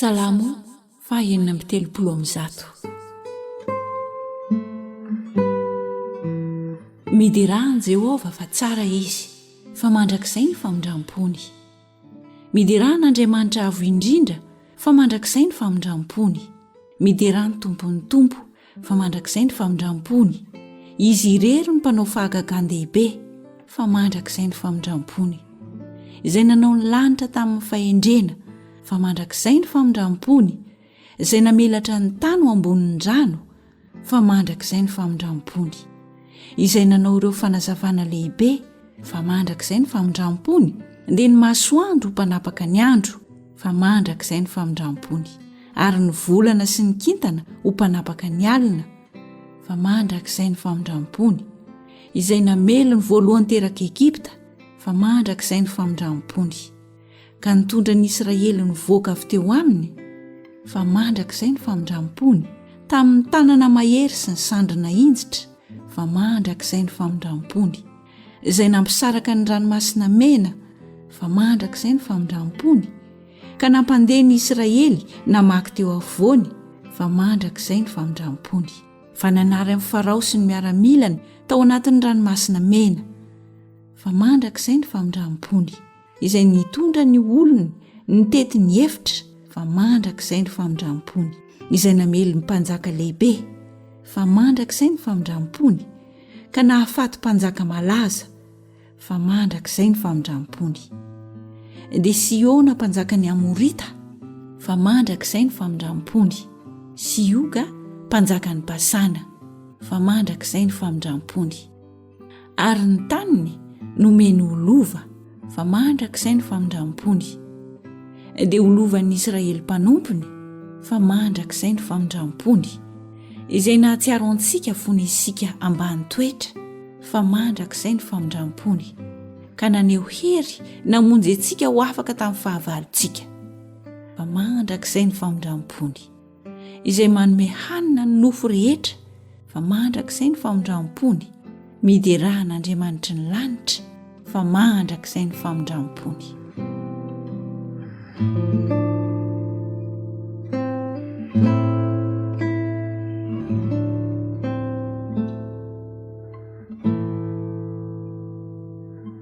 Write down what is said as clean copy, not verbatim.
SALAMO fahaenina amby telopolo amby zato. Midy raha Jehova fa tsara izy, fa mandrakizay ny famindram-pony. Midy raha n'Andriamanitra avo indrindra, fa mandrakizay ny famindram-pony. Midy raha ny tompon'ny tompo, fa mandrakizay ny famindram-pony. Izy irery ny mpanao fahagagan-dehibe, fa mandrakizay ny famindram-pony. Izay nanao ny lanitra tamin'ny fahendrena, fa mandrakizay ny famindram-pony. Izay namelatra ny tany ho ambonin'ny rano, fa mandrakizay ny famindram-pony. Izay nanao ireo fanazavana lehibe, fa mandrakizay ny famindram-pony. Dia ny masoandro ho mpanapaka ny andro, fa mandrakizay ny famindram-pony. Ary ny volana sy ny kintana ho mpanapaka ny alina, fa mandrakizay ny famindram-pony. Izay namelo ny voalohany teraka Egipta, fa mandrakizay ny famindram-pony. Ka nitondra ny Israely ny voaka avy teo aminy, fa mandrakizay ny famindram-pony. Tamin'ny tanana mahery sy ny sandrina injitra, fa mandrakizay ny famindram-pony. Izay nampisaraka ny ranomasina mena, fa mandrakizay ny famindram-pony. Ka nampandeha ny Israely namaky teo AFOVOANY, fa mandrakizay ny famindram-pony. Fa nanary amin'ny Farao sy ny miaramilany tao anatin'ny ranomasina mena, fa mandrakizay ny famindram-pony. Izay nitondra ny olony nitety ny hefitra, fa mandrakizay ny famindram-pony. Izay namely ny mpanjaka lehibe, fa mandrakizay ny famindram-pony. Ka nahafaty mpanjaka malaza, fa mandrakizay ny famindram-pony. Dia Siona mpanjaka ny Amorita, fa mandrakizay ny famindram-pony. Sioga mpanjaka ny Basana, fa mandrakizay ny famindram-pony. Ary ny taniny nomeny ho lova, fa mandrakizay ny famindram-pony. Dia ho lovan'ny Israely mpanompony, fa mandrakizay ny famindram-pony. Izay nahatsiaro antsika fony isika ambany toetra, fa mandrakizay ny famindram-pony. Ka naneho hery namonjy antsika ho afaka tamin'ny fahavalontsika, fa mandrakizay ny famindram-pony. Izay manome hanina ny nofo rehetra, fa mandrakizay ny famindram-pony. Midy raha n'Andriamanitra ny lanitra, fa mandrakizay ny famindram-pony.